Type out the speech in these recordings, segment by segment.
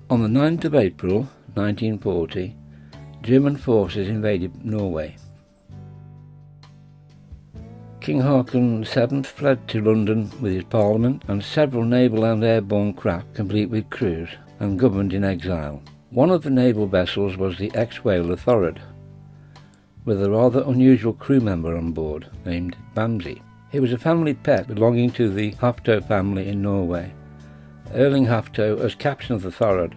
On the 9th of April 1940, German forces invaded Norway. King Haakon VII fled to London with his parliament and several naval and airborne craft complete with crews and governed in exile. One of the naval vessels was the ex-whaler Thorodd, with a rather unusual crew member on board named Bamse. He was a family pet belonging to the Hafto family in Norway. Erling Hafto, as captain of the Thorodd,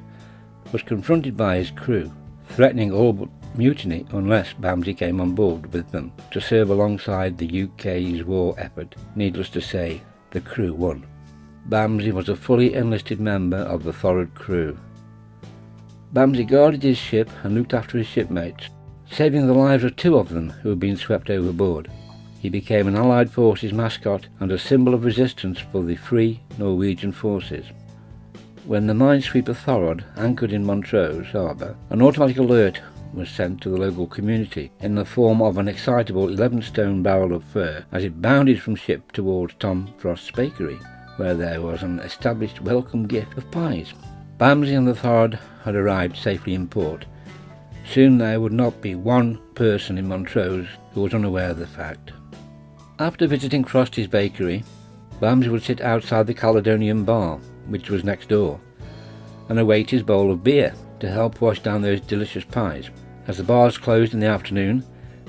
was confronted by his crew, threatening all but mutiny unless Bamse came on board with them to serve alongside the UK's war effort. Needless to say, the crew won. Bamse was a fully enlisted member of the Thorodd crew. Bamse guarded his ship and looked after his shipmates, saving the lives of 2 of them who had been swept overboard. He became an Allied forces mascot and a symbol of resistance for the Free Norwegian forces. When the minesweeper Thorodd anchored in Montrose harbour, an automatic alert was sent to the local community in the form of an excitable 11-stone barrel of fur as it bounded from ship towards Tom Frost's bakery, where there was an established welcome gift of pies. Bamse and the Thorodd had arrived safely in port. Soon there would not be one person in Montrose who was unaware of the fact. After visiting Frosty's bakery, Bamse would sit outside the Caledonian bar, which was next door, and await his bowl of beer to help wash down those delicious pies. As the bars closed in the afternoon,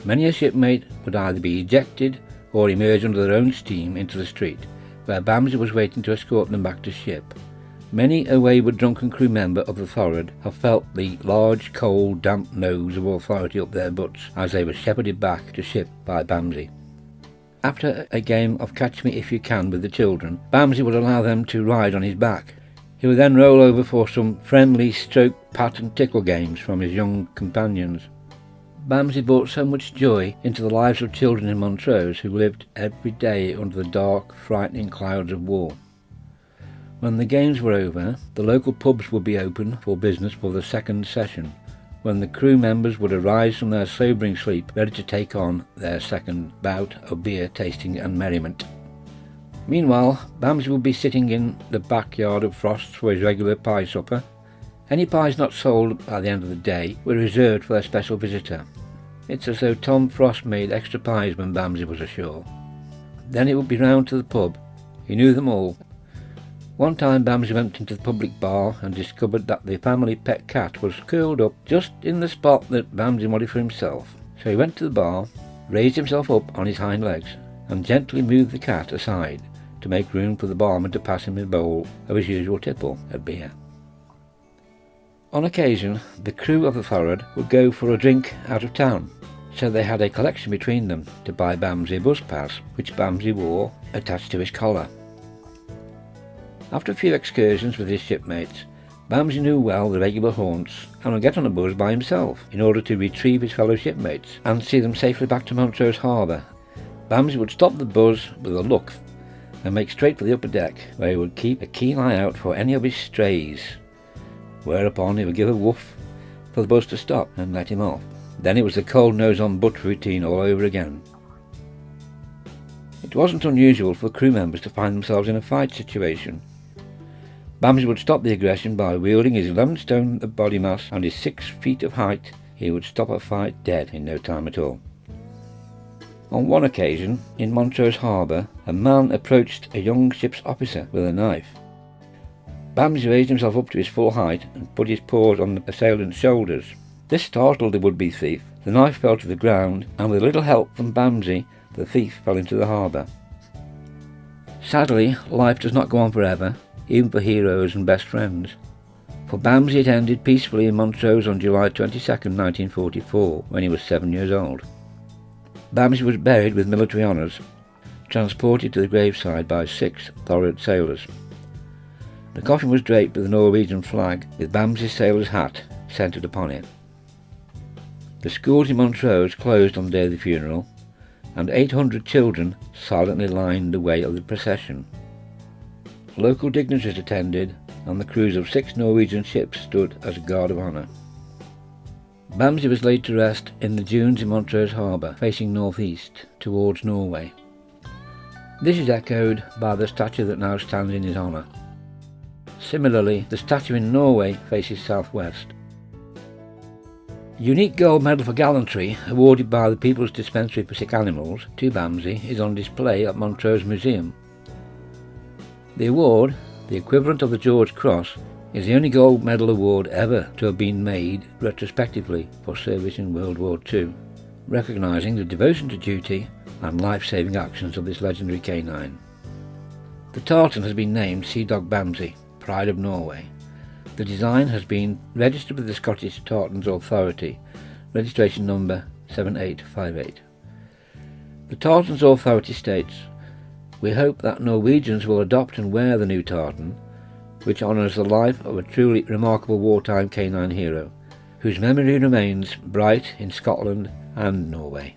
many a shipmate would either be ejected or emerge under their own steam into the street, where Bamse was waiting to escort them back to ship. Many a wayward drunken crew member of the Thorodd have felt the large, cold, damp nose of authority up their butts as they were shepherded back to ship by Bamse. After a game of Catch Me If You Can with the children, Bamse would allow them to ride on his back. He would then roll over for some friendly stroke, pat and tickle games from his young companions. Bamse brought so much joy into the lives of children in Montrose who lived every day under the dark, frightening clouds of war. When the games were over, the local pubs would be open for business for the second session, when the crew members would arise from their sobering sleep ready to take on their second bout of beer tasting and merriment. Meanwhile, Bamse would be sitting in the backyard of Frost's for his regular pie supper. Any pies not sold by the end of the day were reserved for their special visitor. It's as though Tom Frost made extra pies when Bamse was ashore. Then it would be round to the pub. He knew them all. One time Bamse went into the public bar and discovered that the family pet cat was curled up just in the spot that Bamse wanted for himself. So he went to the bar, raised himself up on his hind legs, and gently moved the cat aside to make room for the barman to pass him a bowl of his usual tipple of beer. On occasion, the crew of the Thorodd would go for a drink out of town, so they had a collection between them to buy Bamse a bus pass, which Bamse wore attached to his collar. After a few excursions with his shipmates, Bamse knew well the regular haunts and would get on a bus by himself in order to retrieve his fellow shipmates and see them safely back to Montrose harbour. Bamse would stop the bus with a look and make straight for the upper deck, where he would keep a keen eye out for any of his strays, whereupon he would give a woof for the bus to stop and let him off. Then it was the cold nose on butt routine all over again. It wasn't unusual for crew members to find themselves in a fight situation. Bamse would stop the aggression by wielding his 11 stone of body mass and his 6 feet of height. He would stop a fight dead in no time at all. On one occasion, in Montrose harbour, a man approached a young ship's officer with a knife. Bamse raised himself up to his full height and put his paws on the assailant's shoulders. This startled the would-be thief. The knife fell to the ground, and with a little help from Bamse, the thief fell into the harbour. Sadly, life does not go on forever, even for heroes and best friends. For Bamse it ended peacefully in Montrose on July 22nd, 1944, when he was 7 years old. Bamse was buried with military honours, transported to the graveside by 6 Thorodd sailors. The coffin was draped with the Norwegian flag, with Bamse's sailor's hat centred upon it. The schools in Montrose closed on the day of the funeral, and 800 children silently lined the way of the procession. Local dignitaries attended, and the crews of 6 Norwegian ships stood as a guard of honour. Bamse was laid to rest in the dunes in Montrose harbour, facing northeast, towards Norway. This is echoed by the statue that now stands in his honour. Similarly, the statue in Norway faces southwest. A unique gold medal for gallantry awarded by the People's Dispensary for Sick Animals to Bamse is on display at Montrose Museum. The award, the equivalent of the George Cross, is the only gold medal award ever to have been made retrospectively for service in World War II, recognising the devotion to duty and life-saving actions of this legendary canine. The tartan has been named Sea Dog Bamse, Pride of Norway. The design has been registered with the Scottish Tartans Authority, registration number 7858. The Tartans Authority states, "We hope that Norwegians will adopt and wear the new tartan, which honours the life of a truly remarkable wartime canine hero, whose memory remains bright in Scotland and Norway."